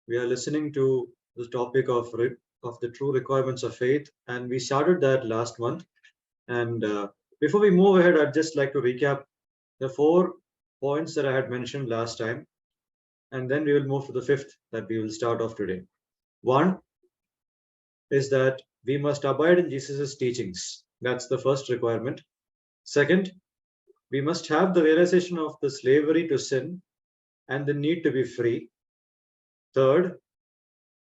We are listening to the topic of the true requirements of faith, and we started that last month. And before we move ahead, I'd just like to recap the 4 points that I had mentioned last time, and then we will move to the 5th that we will start off today. 1 is that we must abide in Jesus' teachings. That's the first requirement. Second, we must have the realization of the slavery to sin and the need to be free. Third,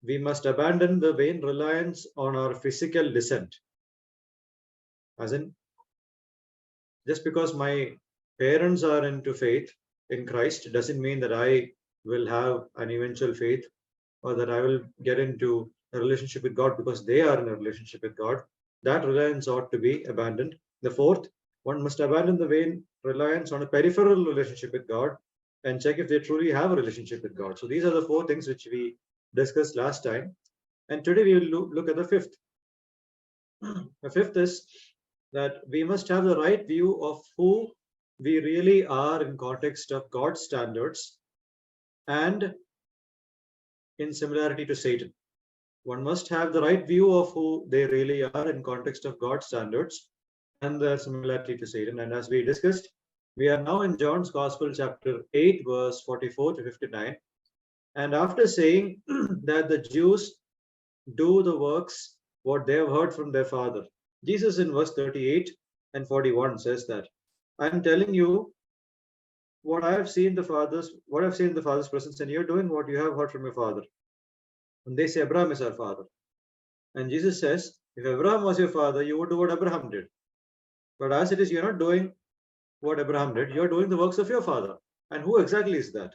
we must abandon the vain reliance on our physical descent. As in, just because my parents are into faith in Christ doesn't mean that I will have an eventual faith or that I will get into a relationship with God because they are in a relationship with God. That reliance ought to be abandoned. The fourth, one must abandon the vain reliance on a peripheral relationship with God and check if they truly have a relationship with God. So these are the 4 things which we discussed last time. And today we will look at the 5th. The 5th is that we must have the right view of who we really are in context of God's standards and in similarity to Satan. One must have the right view of who they really are in context of God's standards and the similarity to Satan. And as we discussed, we are now in John's Gospel, chapter 8, verse 44 to 59. And after saying that the Jews do the works what they have heard from their father, Jesus in verse 38 and 41 says that, I'm telling you what I have seen in the Father's presence, and you're doing what you have heard from your father. And they say, Abraham is our father. And Jesus says, if Abraham was your father, you would do what Abraham did. But as it is, you're not doing what Abraham did, you're doing the works of your father. And who exactly is that?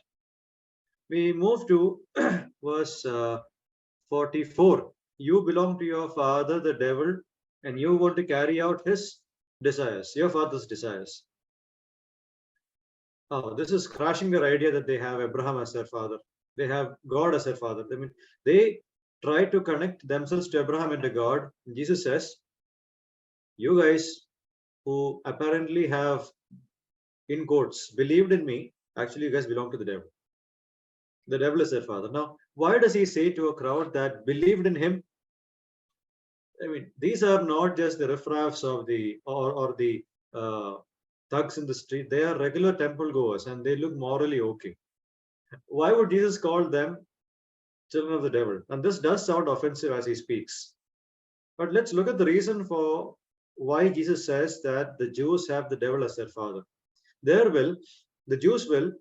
We move to verse 44. You belong to your father, the devil, and you want to carry out his desires, your father's desires. Oh, this is crashing their idea that they have Abraham as their father. They have God as their father. I mean, they try to connect themselves to Abraham and to God. Jesus says, you guys who apparently have, in quotes, believed in me, actually you guys belong to the devil. The devil is their father. Now, why does he say to a crowd that believed in him? I mean, these are not just the riffraffs of the or the thugs in the street. They are regular temple goers and they look morally okay. Why would Jesus call them children of the devil? And this does sound offensive as he speaks. But let's look at the reason for why Jesus says that the Jews have the devil as their father. Their will, the Jews' will,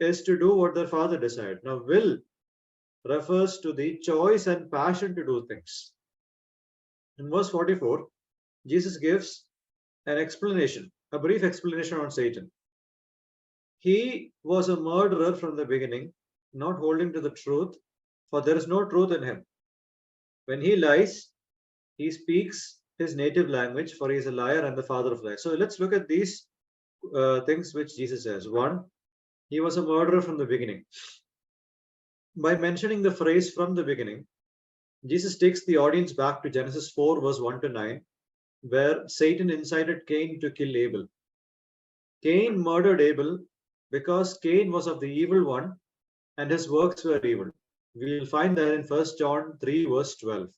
is to do what their father desired. Now, will refers to the choice and passion to do things. In verse 44, Jesus gives an explanation, a brief explanation on Satan. He was a murderer from the beginning, not holding to the truth, for there is no truth in him. When he lies, he speaks his native language, for he is a liar and the father of lies. So let's look at these things which Jesus says. 1, he was a murderer from the beginning. By mentioning the phrase from the beginning, Jesus takes the audience back to Genesis 4, verse 1 to 9, where Satan incited Cain to kill Abel. Cain murdered Abel because Cain was of the evil one and his works were evil. We will find that in 1 John 3, verse 12.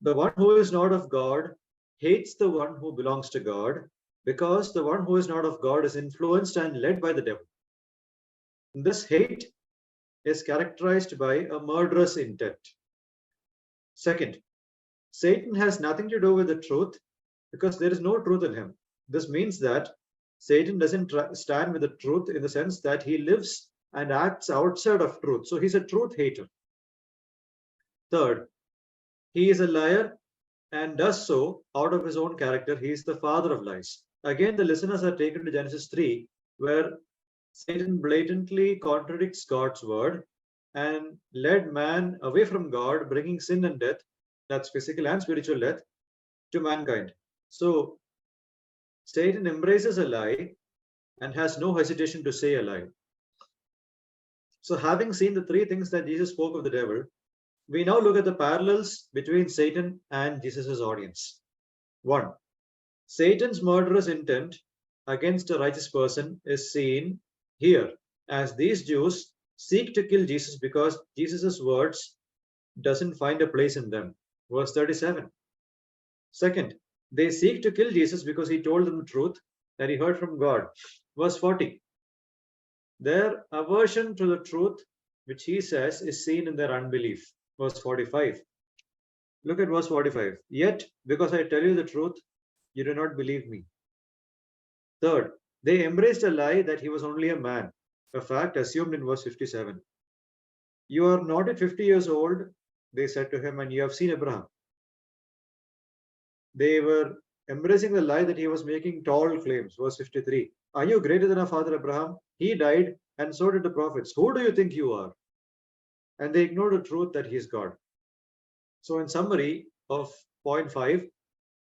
The one who is not of God hates the one who belongs to God, because the one who is not of God is influenced and led by the devil. This hate is characterized by a murderous intent. Second, Satan has nothing to do with the truth because there is no truth in him. This means that Satan doesn't stand with the truth in the sense that he lives and acts outside of truth. So he's a truth hater. Third, he is a liar and does so out of his own character. He is the father of lies. Again, the listeners are taken to Genesis 3, where Satan blatantly contradicts God's word and led man away from God, bringing sin and death, that's physical and spiritual death, to mankind. So Satan embraces a lie and has no hesitation to say a lie. So having seen the 3 things that Jesus spoke of the devil, we now look at the parallels between Satan and Jesus' audience. 1, Satan's murderous intent against a righteous person is seen here as these Jews seek to kill Jesus because Jesus' words doesn't find a place in them. Verse 37. Second, they seek to kill Jesus because he told them the truth that he heard from God. Verse 40. Their aversion to the truth, which he says, is seen in their unbelief. Verse 45. Look at verse 45. Yet, because I tell you the truth, you do not believe me. Third, they embraced a lie that he was only a man, a fact assumed in verse 57. You are not yet 50 years old, they said to him, and you have seen Abraham. They were embracing the lie that he was making tall claims. Verse 53. Are you greater than our father Abraham? He died, and so did the prophets. Who do you think you are? And they ignored the truth that he is God. So, in summary of point 5,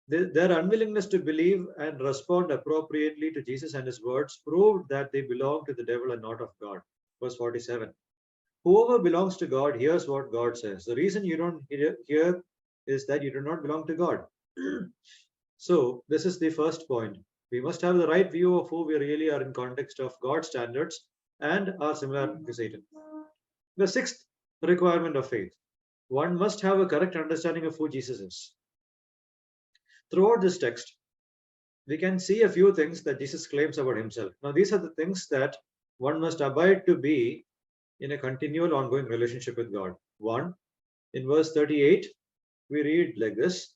their unwillingness to believe and respond appropriately to Jesus and his words proved that they belong to the devil and not of God. Verse 47. Whoever belongs to God hears what God says. The reason you don't hear is that you do not belong to God. So, this is the first point. We must have the right view of who we really are in context of God's standards and our similarity to Satan. The sixth requirement of faith. One must have a correct understanding of who Jesus is. Throughout this text, we can see a few things that Jesus claims about himself. Now, these are the things that one must abide to be in a continual, ongoing relationship with God. 1. In verse 38, we read like this: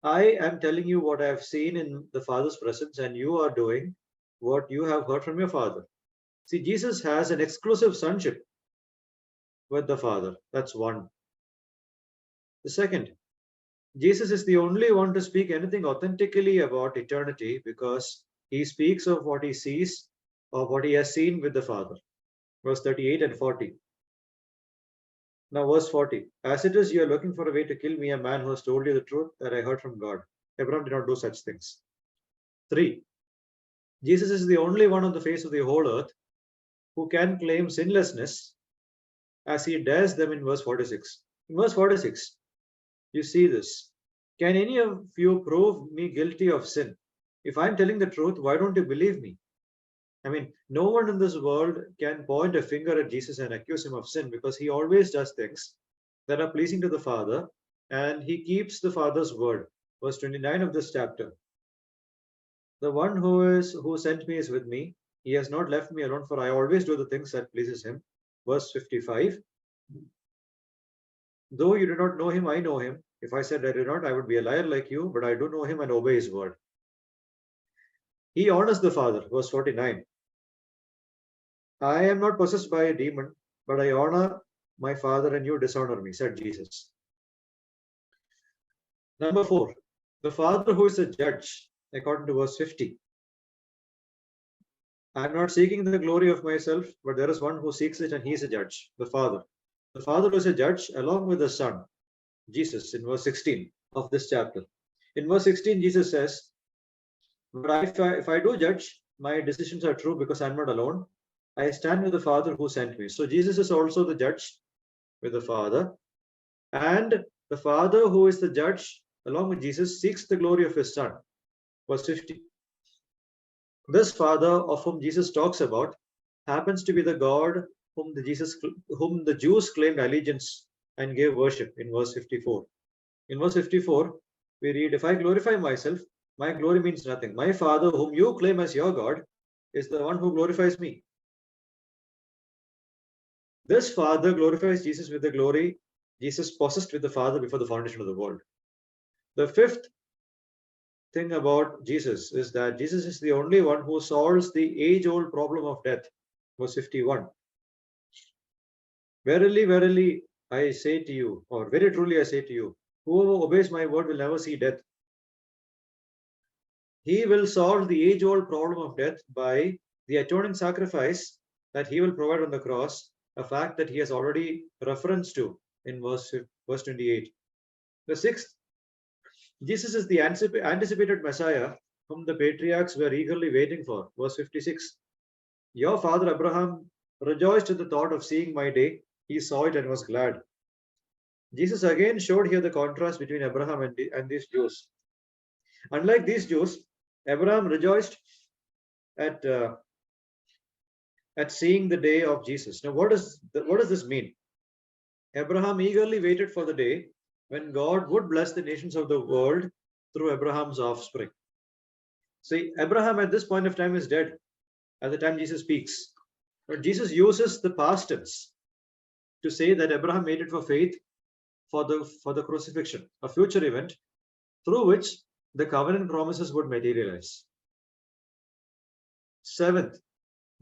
I am telling you what I have seen in the Father's presence, and you are doing what you have heard from your Father. See, Jesus has an exclusive sonship with the Father. That's one. The second, Jesus is the only one to speak anything authentically about eternity because he speaks of what he sees or what he has seen with the Father. Verse 38 and 40. Now, verse 40. As it is, you are looking for a way to kill me, a man who has told you the truth that I heard from God. Abraham did not do such things. 3. Jesus is the only one on the face of the whole earth who can claim sinlessness as he dares them in verse 46. In verse 46, you see this. Can any of you prove me guilty of sin? If I'm telling the truth, why don't you believe me? I mean, no one in this world can point a finger at Jesus and accuse him of sin because he always does things that are pleasing to the Father and he keeps the Father's word. Verse 29 of this chapter. The one who sent me is with me. He has not left me alone, for I always do the things that pleases him. Verse 55. Though you do not know him, I know him. If I said I do not, I would be a liar like you, but I do know him and obey his word. He honors the Father. Verse 49. I am not possessed by a demon, but I honor my Father and you dishonor me, said Jesus. Number 4. The Father who is a judge, according to verse 50. I am not seeking the glory of myself, but there is one who seeks it and he is a judge, the Father. The Father is a judge along with the Son, Jesus, in verse 16 of this chapter. In verse 16, Jesus says, but if I do judge, my decisions are true because I'm not alone. I stand with the Father who sent me. So Jesus is also the judge with the Father. And the Father who is the judge, along with Jesus, seeks the glory of his Son. Verse 50. This Father of whom Jesus talks about happens to be the God whom the Jews claimed allegiance and gave worship in verse 54. In verse 54, we read, if I glorify myself, my glory means nothing. My Father, whom you claim as your God, is the one who glorifies me. This Father glorifies Jesus with the glory Jesus possessed with the Father before the foundation of the world. The fifth thing about Jesus is that Jesus is the only one who solves the age-old problem of death. Verse 51. Verily, verily, I say to you, or very truly I say to you, whoever obeys my word will never see death. He will solve the age-old problem of death by the atoning sacrifice that he will provide on the cross, a fact that he has already referenced to in verse 28. The sixth, Jesus is the anticipated Messiah whom the patriarchs were eagerly waiting for. Verse 56. Your father Abraham rejoiced at the thought of seeing my day. He saw it and was glad. Jesus again showed here the contrast between Abraham and these Jews. Unlike these Jews, Abraham rejoiced at at seeing the day of Jesus. Now, what does this mean? Abraham eagerly waited for the day when God would bless the nations of the world through Abraham's offspring. See, Abraham at this point of time is dead at the time Jesus speaks. But Jesus uses the past tense to say that Abraham waited for faith for the crucifixion, a future event through which the covenant promises would materialize. Seventh,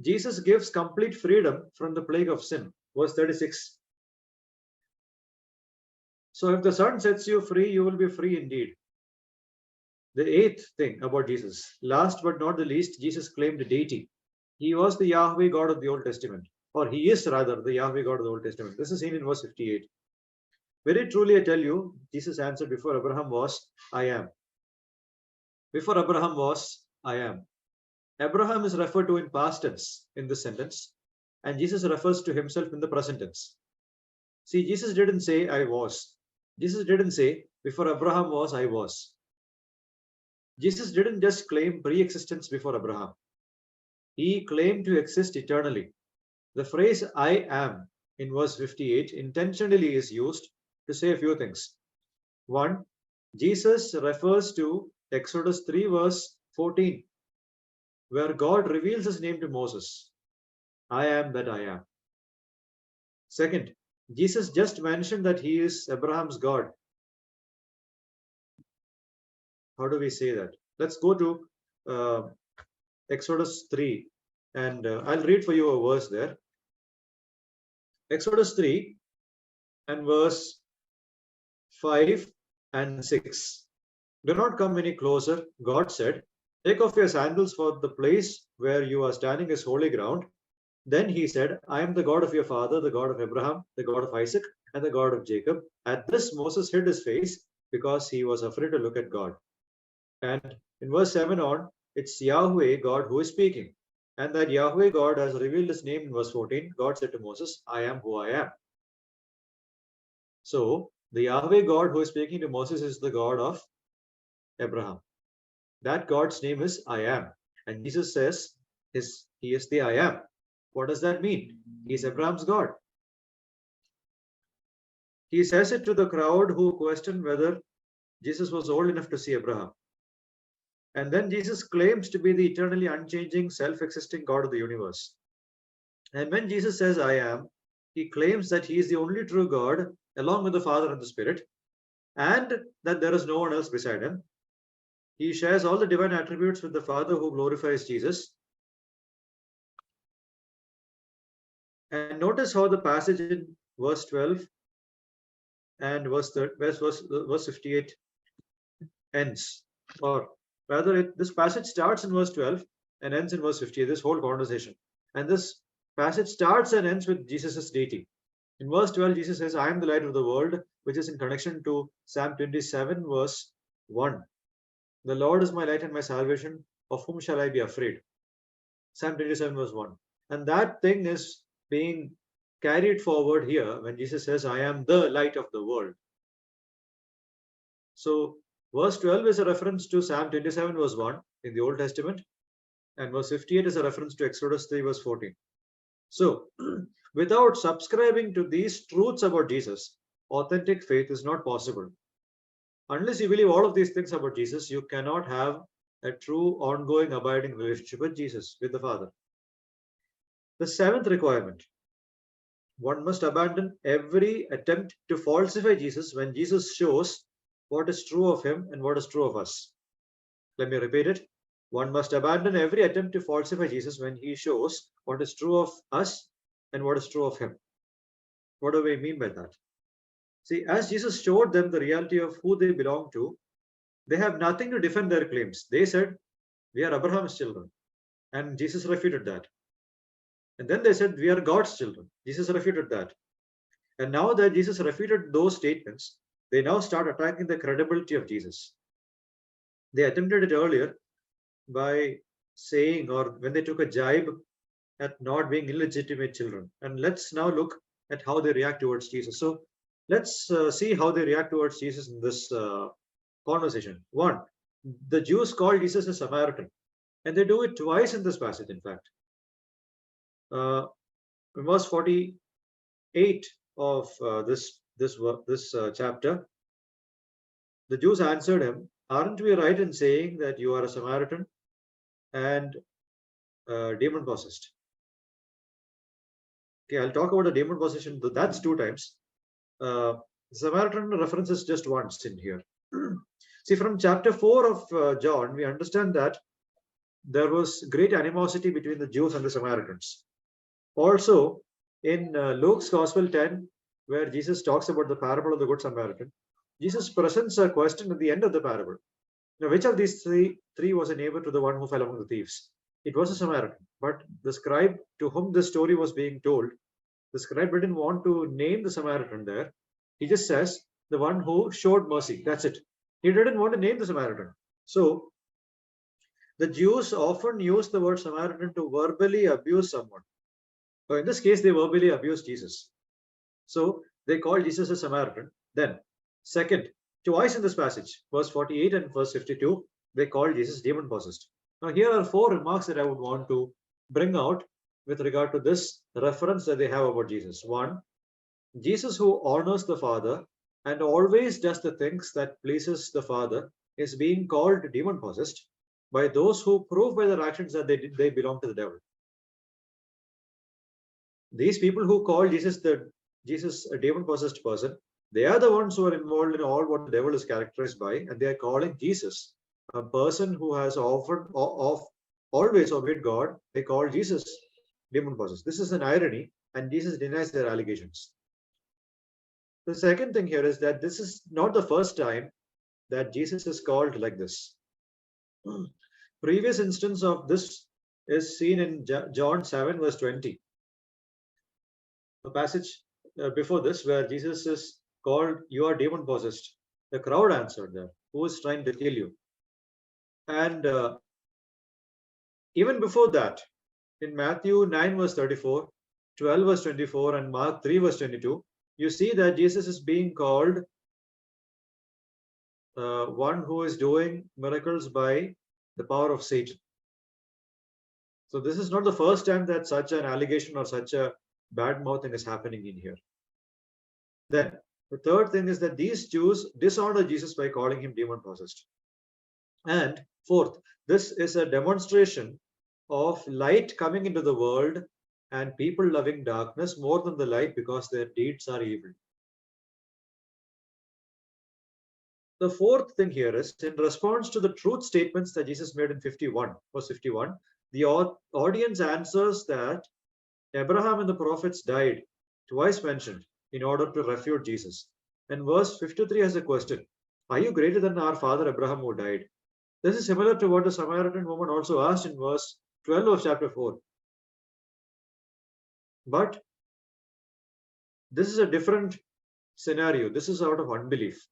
Jesus gives complete freedom from the plague of sin. Verse 36. So if the Son sets you free, you will be free indeed. The eighth thing about Jesus, last but not the least, Jesus claimed deity. He was the Yahweh God of the Old Testament, or he is rather the Yahweh God of the Old Testament. This is seen in verse 58. Very truly I tell you, Jesus answered, before Abraham was, I am. Before Abraham was, I am. Abraham is referred to in past tense in this sentence, and Jesus refers to himself in the present tense. See, Jesus didn't say, I was. Jesus didn't say, before Abraham was, I was. Jesus didn't just claim pre-existence before Abraham. He claimed to exist eternally. The phrase I am in verse 58 intentionally is used to say a few things. One, Jesus refers to Exodus 3 verse 14, where God reveals his name to Moses. I am that I am. Second, Jesus just mentioned that he is Abraham's God. How do we say that? Let's go to Exodus 3, and I'll read for you a verse there. Exodus 3 and verse 5 and 6. Do not come any closer, God said. Take off your sandals, for the place where you are standing is holy ground. Then he said, I am the God of your father, the God of Abraham, the God of Isaac, and the God of Jacob. At this, Moses hid his face because he was afraid to look at God. And in verse 7 on, it's Yahweh God who is speaking. And that Yahweh God has revealed his name in verse 14. God said to Moses, I am who I am. So, the Yahweh God who is speaking to Moses is the God of Abraham. That God's name is I am. And Jesus says he is the I am. What does that mean? He is Abraham's God. He says it to the crowd who questioned whether Jesus was old enough to see Abraham. And then Jesus claims to be the eternally unchanging, self-existing God of the universe. And when Jesus says I am, he claims that he is the only true God along with the Father and the Spirit, and that there is no one else beside him. He shares all the divine attributes with the Father who glorifies Jesus. And notice how the passage in verse 12 and verse 58 ends. Or rather, this passage starts in verse 12 and ends in verse 58, this whole conversation. And this passage starts and ends with Jesus' deity. In verse 12, Jesus says, I am the light of the world, which is in connection to Psalm 27, verse 1. The Lord is my light and my salvation. Of whom shall I be afraid? Psalm 27, verse 1. And that thing is being carried forward here when Jesus says, I am the light of the world. So, verse 12 is a reference to Psalm 27, verse 1 in the Old Testament. And verse 58 is a reference to Exodus 3, verse 14. So, without subscribing to these truths about Jesus, authentic faith is not possible. Unless you believe all of these things about Jesus, you cannot have a true, ongoing, abiding relationship with Jesus, with the Father. The seventh requirement, one must abandon every attempt to falsify Jesus when Jesus shows what is true of him and what is true of us. Let me repeat it. One must abandon every attempt to falsify Jesus when he shows what is true of us and what is true of him. What do we mean by that? See, as Jesus showed them the reality of who they belong to, they have nothing to defend their claims. They said, we are Abraham's children. And Jesus refuted that. And then they said, we are God's children. Jesus refuted that. And now that Jesus refuted those statements, they now start attacking the credibility of Jesus. They attempted it earlier by saying, or when they took a jibe at not being illegitimate children. And let's now look at how they react towards Jesus. So let's see how they react towards Jesus in this conversation. One, the Jews call Jesus a Samaritan. And they do it twice in this passage, in fact. In verse 48 of this chapter, the Jews answered him, "Aren't we right in saying that you are a Samaritan and demon possessed?" Okay, I'll talk about the demon possession. That's 2 times. Samaritan references just once in here. See, from chapter 4 of John, we understand that there was great animosity between the Jews and the Samaritans. Also, in Luke's Gospel 10, where Jesus talks about the parable of the Good Samaritan, Jesus presents a question at the end of the parable. Now, which of these three was a neighbor to the one who fell among the thieves? It was a Samaritan. But the scribe to whom this story was being told, the scribe didn't want to name the Samaritan there. He just says the one who showed mercy. That's it. He didn't want to name the Samaritan. So the Jews often use the word Samaritan to verbally abuse someone. So in this case, they verbally abused Jesus. So they called Jesus a Samaritan. Then, second, twice in this passage, verse 48 and verse 52, they called Jesus demon possessed. Now, here are 4 remarks that I would want to bring out with regard to this reference that they have about Jesus. 1, Jesus who honors the Father and always does the things that pleases the Father is being called demon possessed by those who prove by their actions that they belong to the devil. These people who call Jesus a demon possessed person, they are the ones who are involved in all what the devil is characterized by, and they are calling Jesus a person who has always obeyed God. They call Jesus demon possessed. This is an irony, and Jesus denies their allegations. The second thing here is that this is not the first time that Jesus is called like this. Previous instance of this is seen in John 7 verse 20. A passage before this where Jesus is called, "You are demon possessed." The crowd answered there, "Who is trying to kill you?" And even before that, in Matthew 9 verse 34, 12 verse 24, and Mark 3 verse 22, you see that Jesus is being called one who is doing miracles by the power of Satan. So this is not the first time that such an allegation or such a bad mouthing is happening in here. Then the third thing is that these Jews dishonor Jesus by calling him demon possessed. And fourth, this is a demonstration of light coming into the world and people loving darkness more than the light because their deeds are evil. The fourth thing here is, in response to the truth statements that Jesus made in 51, verse 51, the audience answers that Abraham and the prophets died, twice mentioned, in order to refute Jesus. And verse 53 has a question: "Are you greater than our father Abraham who died?" This is similar to what the Samaritan woman also asked in verse 12 of chapter 4. But this is a different scenario. This is out of unbelief.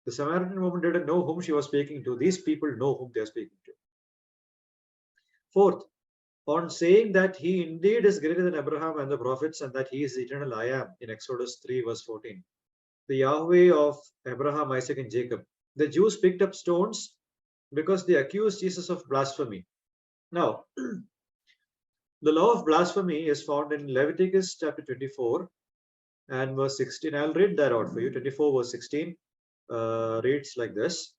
The Samaritan woman didn't know whom she was speaking to. These people know whom they are speaking to. Fourth, on saying that he indeed is greater than Abraham and the prophets and that he is the eternal I am in Exodus 3 verse 14, the Yahweh of Abraham, Isaac, and Jacob, the Jews picked up stones because they accused Jesus of blasphemy. Now, the law of blasphemy is found in Leviticus chapter 24 and verse 16. I'll read that out for you. 24 verse 16 reads like this.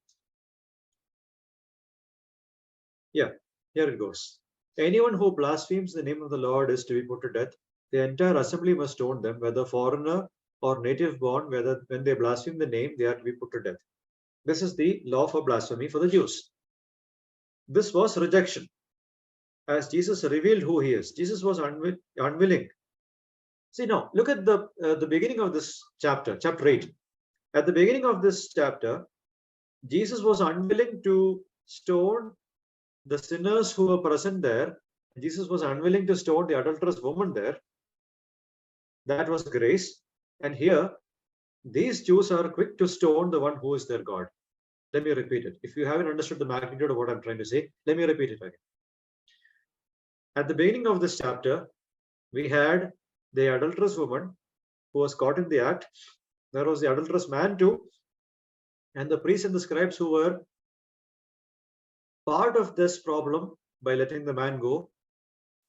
Yeah, here it goes. "Anyone who blasphemes the name of the Lord is to be put to death. The entire assembly must stone them, whether foreigner or native born, when they blaspheme the name, they are to be put to death." This is the law for blasphemy for the Jews. This was rejection, as Jesus revealed who he is. Jesus was unwilling. See now, look at the beginning of this chapter, chapter 8. At the beginning of this chapter, Jesus was unwilling to stone the sinners who were present there. Jesus was unwilling to stone the adulterous woman there. That was grace. And here, these Jews are quick to stone the one who is their God. Let me repeat it. If you haven't understood the magnitude of what I'm trying to say, let me repeat it again. At the beginning of this chapter, we had the adulterous woman who was caught in the act. There was the adulterous man too, and the priests and the scribes who were part of this problem by letting the man go.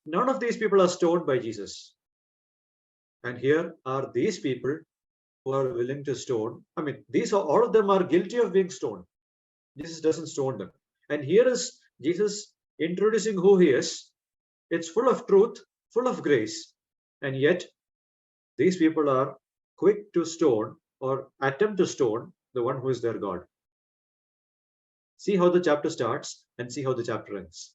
None of these people are stoned by Jesus. And here are these people who are willing to stone. I mean, all of them are guilty of being stoned. Jesus doesn't stone them. And here is Jesus introducing who he is. It's full of truth, full of grace. And yet, these people are quick to stone or attempt to stone the one who is their God. See how the chapter starts and see how the chapter ends.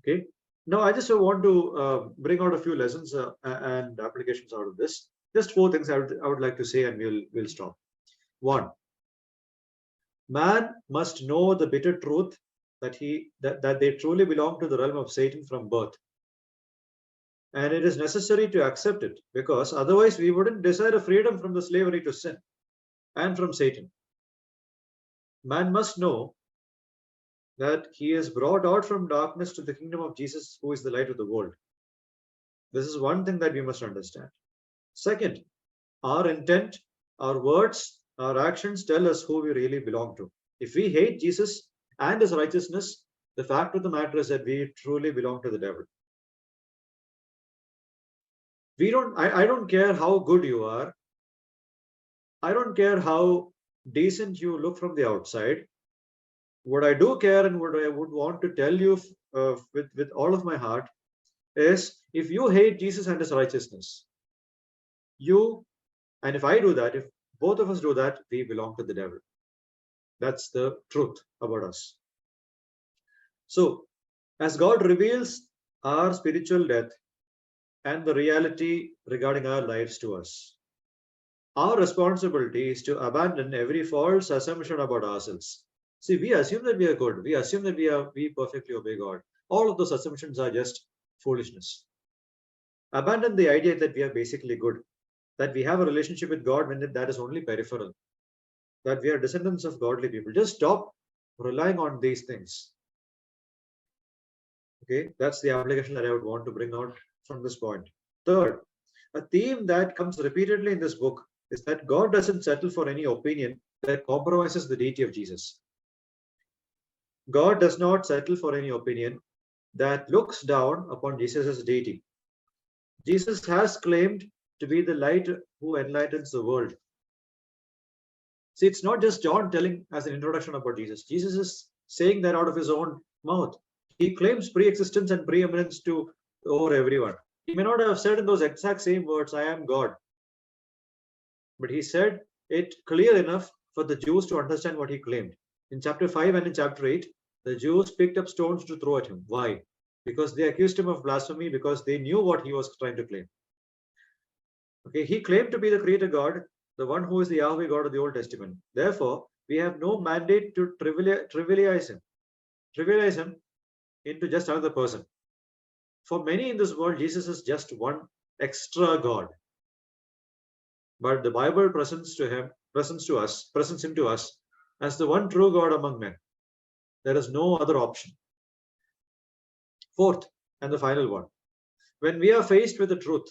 Okay. Now, I just want to bring out a few lessons and applications out of this. Just 4 things I would like to say, and we'll stop. 1. Man must know the bitter truth that they truly belong to the realm of Satan from birth. And it is necessary to accept it, because otherwise we wouldn't desire a freedom from the slavery to sin and from Satan. Man must know that he is brought out from darkness to the kingdom of Jesus, who is the light of the world. This is one thing that we must understand. Second, our intent, our words, our actions tell us who we really belong to. If we hate Jesus and his righteousness, the fact of the matter is that we truly belong to the devil. I don't care how good you are. I don't care how decent you look from the outside. What I do care and what I would want to tell you with all of my heart is, if you hate Jesus and his righteousness, and if I do that, if both of us do that, we belong to the devil. That's the truth about us. So, as God reveals our spiritual death and the reality regarding our lives to us, our responsibility is to abandon every false assumption about ourselves. See, we assume that we are good. We assume that we perfectly obey God. All of those assumptions are just foolishness. Abandon the idea that we are basically good, that we have a relationship with God when that is only peripheral, that we are descendants of godly people. Just stop relying on these things. Okay, that's the application that I would want to bring out from this point. Third, a theme that comes repeatedly in this book is that God doesn't settle for any opinion that compromises the deity of Jesus. God does not settle for any opinion that looks down upon Jesus' deity. Jesus has claimed to be the light who enlightens the world. See, it's not just John telling as an introduction about Jesus. Jesus is saying that out of his own mouth. He claims pre-existence and preeminence over everyone. He may not have said in those exact same words, I am God. But he said it clear enough for the Jews to understand what he claimed. In chapter 5 and in chapter 8, the Jews picked up stones to throw at him. Why? Because they accused him of blasphemy, because they knew what he was trying to claim. Okay, he claimed to be the creator God, the one who is the Yahweh God of the Old Testament. Therefore, we have no mandate to trivialize him into just another person. For many in this world, Jesus is just one extra God. But the Bible presents him to us as the one true God among men. There is no other option. Fourth, and the final one. When we are faced with the truth,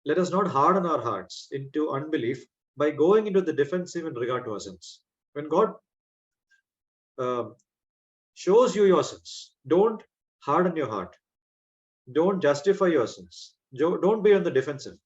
let us not harden our hearts into unbelief by going into the defensive in regard to our sins. When God shows you your sins, don't harden your heart. Don't justify your sins. Don't be on the defensive.